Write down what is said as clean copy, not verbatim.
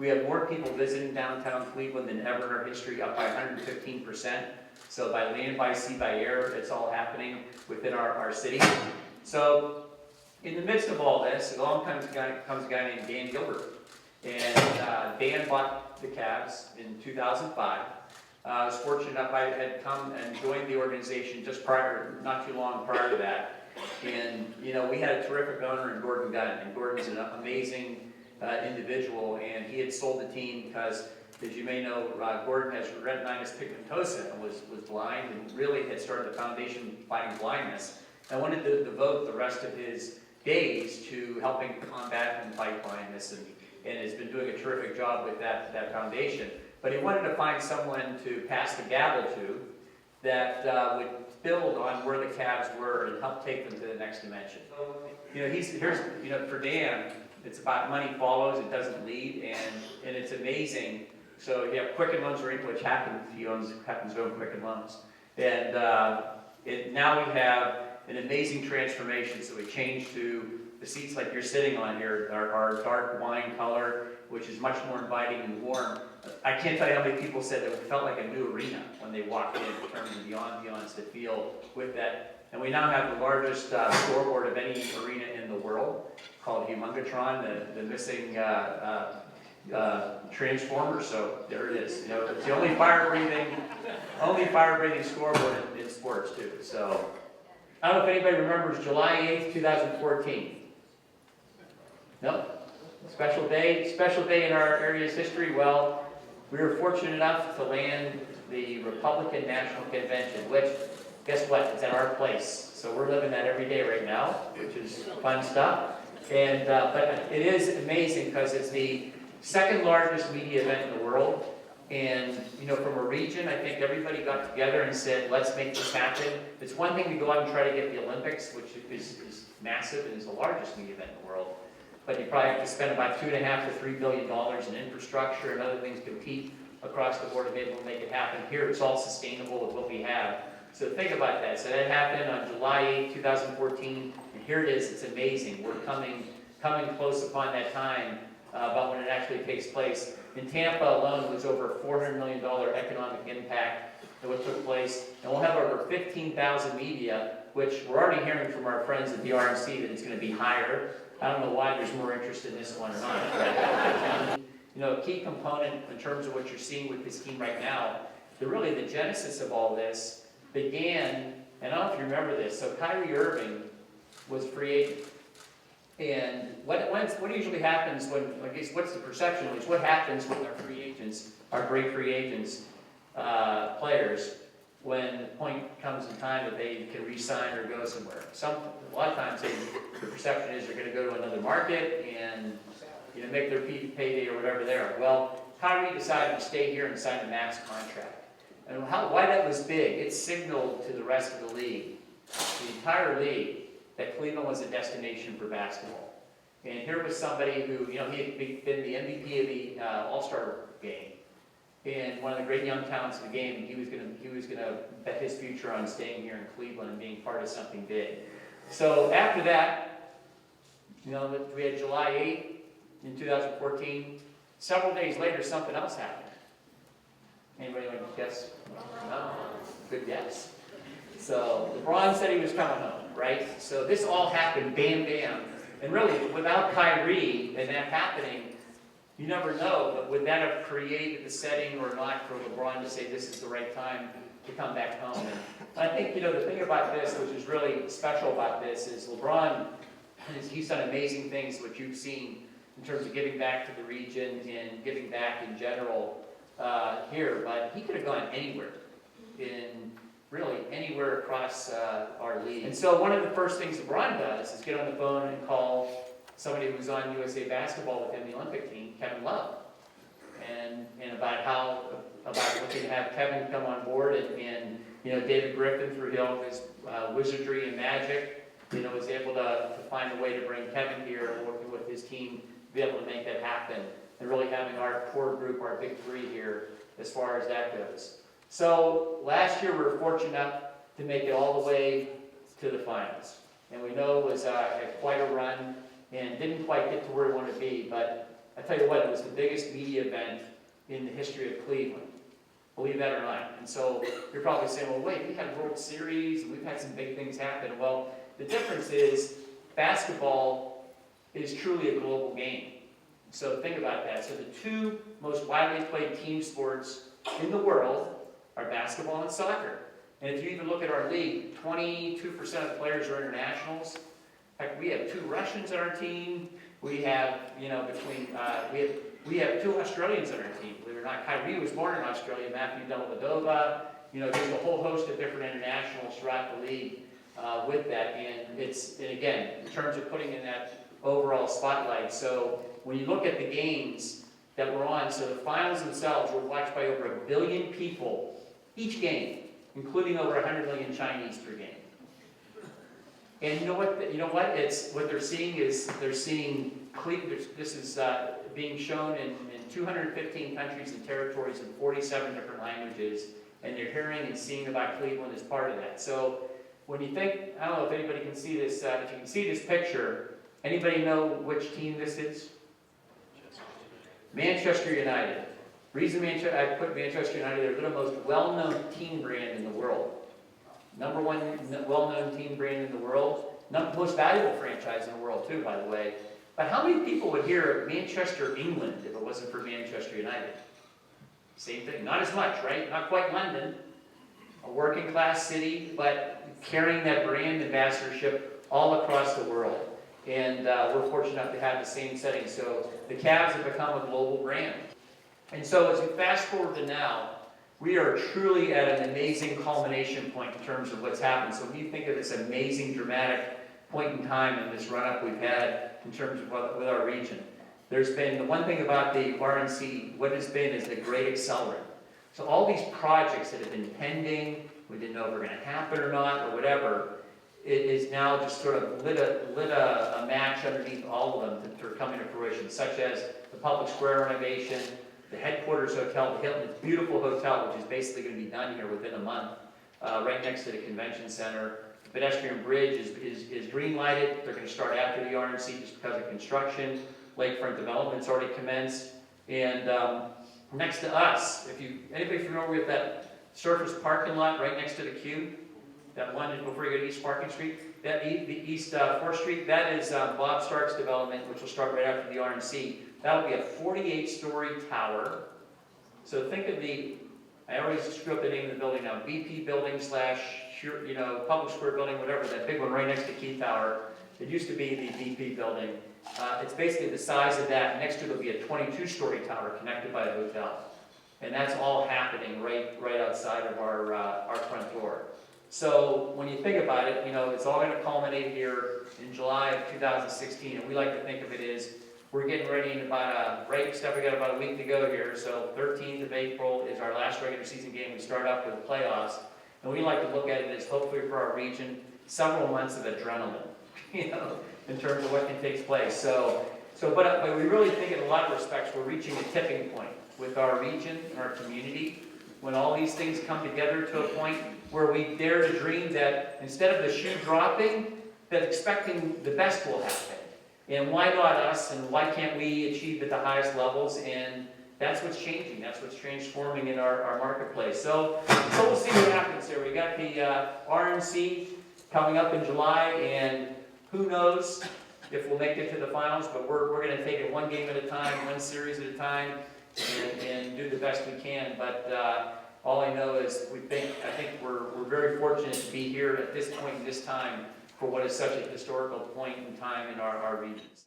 We have more people visiting downtown Cleveland than ever in our history, up by 115%. So by land, by sea, by air, it's all happening within our city. So in the midst of all this, along comes a guy named Dan Gilbert. And Dan bought the Cavs in 2005. I was fortunate enough, I had come and joined the organization just not too long prior to that. And, you know, we had a terrific owner in Gordon Gunn, and Gordon's an amazing individual, and he had sold the team because, as you may know, Gordon has retinitis pigmentosa and was blind and really had started the foundation fighting blindness and wanted to devote the rest of his days to helping combat and fight blindness, and has been doing a terrific job with that foundation. But he wanted to find someone to pass the gavel to that would build on where the Cavs were and help take them to the next dimension. So, you know, for Dan, it's about money follows, it doesn't lead, and it's amazing. So you have Quicken Loans, which happens to own Quicken Loans. And now we have an amazing transformation. So we changed to the seats like you're sitting on here are dark wine color, which is much more inviting and warm. I can't tell you how many people said that it felt like a new arena when they walked in terms of the ambiance to feel with that. And we now have the largest scoreboard of any arena in the world, called Humongatron, the missing transformer. So there it is. You know, it's the only fire-breathing scoreboard in sports too. So I don't know if anybody remembers July 8th, 2014. No? Special day in our area's history. Well, we were fortunate enough to land the Republican National Convention, which, guess what? It's at our place. So we're living that every day right now, which is fun stuff. And but it is amazing because it's the second largest media event in the world. And, you know, from a region, I think everybody got together and said, let's make this happen. It's one thing to go out and try to get the Olympics, which is massive and is the largest media event in the world. But you probably have to spend about $2.5 to $3 billion in infrastructure and other things to compete across the board to be able to make it happen. Here, it's all sustainable with what we have. So think about that. So that happened on July 8, 2014, and here it is. It's amazing. We're coming close upon that time about when it actually takes place. In Tampa alone, it was over a $400 million economic impact of what took place. And we'll have over 15,000 media, which we're already hearing from our friends at the RMC that it's going to be higher. I don't know why there's more interest in this one or not. But, you know, a key component in terms of what you're seeing with this team right now, really the genesis of all this began, and I don't know if you remember this, so Kyrie Irving was free agent. And what usually happens when, I guess, what's the perception, at least, what happens with our free agents, our great free agents, players, when the point comes in time that they can re-sign or go somewhere? A lot of times the perception is they're going to go to another market and, you know, make their payday or whatever there. Well, Kyrie decided to stay here and sign a max contract. And why that was big, it signaled to the rest of the league, the entire league, that Cleveland was a destination for basketball. And here was somebody who, you know, he had been the MVP of the All-Star game, and one of the great young talents of the game. And he was gonna bet his future on staying here in Cleveland and being part of something big. So after that, you know, we had July 8th in 2014. Several days later, something else happened. Anybody want to guess? No? Good guess. So LeBron said he was coming home, right? So this all happened, bam, bam. And really, without Kyrie and that happening, you never know, but would that have created the setting or not for LeBron to say this is the right time to come back home? And I think, you know, the thing about this, which is really special about this, is LeBron, he's done amazing things, which you've seen in terms of giving back to the region and giving back in general here, but he could have gone anywhere, really anywhere across our league. And so one of the first things LeBron does is get on the phone and call somebody who was on USA Basketball within the Olympic team, Kevin Love, and about looking to have Kevin come on board, and you know, David Griffin, through his wizardry and magic, you know, was able to find a way to bring Kevin here and working with his team to be able to make that happen, and really having our core group, our big three here, as far as that goes. So last year we were fortunate enough to make it all the way to the finals. And we know it was quite a run. and didn't quite get to where we wanted to be, but I tell you what, it was the biggest media event in the history of Cleveland, believe that or not. And so you're probably saying, well, wait, we had World Series, and we've had some big things happen. Well, the difference is basketball is truly a global game. So think about that. So the two most widely played team sports in the world are basketball and soccer. And if you even look at our league, 22% of the players are internationals. In fact, we have 2 Russians on our team. We have, we have 2 Australians on our team. Believe it or not, Kyrie was born in Australia, Matthew Dellavedova. There's a whole host of different internationals throughout the league with that. And again, in terms of putting in that overall spotlight. So when you look at the games that were on, so the finals themselves were watched by over 1 billion people each game, including over 100 million Chinese per game. And you know what? It's what they're seeing is this is being shown in 215 countries and territories in 47 different languages, and they're hearing and seeing about Cleveland as part of that. So when you think, I don't know if anybody can see this, if you can see this picture, anybody know which team this is? Manchester United. Reason I put Manchester United, they're the most well-known team brand in the world. Number 1 well-known team brand in the world. Most valuable franchise in the world too, by the way. But how many people would hear Manchester, England, if it wasn't for Manchester United? Same thing. Not as much, right? Not quite London. A working class city, but carrying that brand ambassadorship all across the world. And we're fortunate enough to have the same setting. So the Cavs have become a global brand. And so as we fast forward to now, we are truly at an amazing culmination point in terms of what's happened. So when you think of this amazing, dramatic point in time in this run-up we've had in terms of with our region, there's been the one thing about the RNC, what it's been is the great accelerant. So all these projects that have been pending, we didn't know if they were going to happen or not or whatever, it is now just sort of lit a match underneath all of them that are coming to fruition, such as the public square renovation, the headquarters hotel, the Hilton, beautiful hotel, which is basically going to be done here within a month, right next to the convention center. The pedestrian bridge is green lighted. They're going to start after the RNC just because of construction. Lakefront development's already commenced. And next to us, anybody familiar with that surface parking lot right next to the Q? That one before you go to East Parking Street? The East 4th Street, that is Bob Stark's development, which will start right after the RNC. That'll be a 48-story tower. So think of I always screw up the name of the building now, BP building / public square building, whatever, that big one right next to Key Tower. It used to be the BP building. It's basically the size of that. Next to it will be a 22-story tower connected by a hotel. And that's all happening right outside of our front door. So when you think about it, it's all going to culminate here in July of 2016. And we like to think of it as we're getting ready in about we got about a week to go here. So 13th of April is our last regular season game. We start up with the playoffs. And we like to look at it as hopefully for our region, several months of adrenaline, in terms of what can take place. But we really think in a lot of respects we're reaching a tipping point with our region and our community when all these things come together to a point where we dare to dream that instead of the shoe dropping, that expecting the best will happen. And why not us, and why can't we achieve at the highest levels? And that's what's changing. That's what's transforming in our marketplace. So we'll see what happens here. We got the RNC coming up in July, and who knows if we'll make it to the finals, but we're going to take it one game at a time, one series at a time, and do the best we can. But all I know is I think we're very fortunate to be here at this point in this time for what is such a historical point in time in our regions.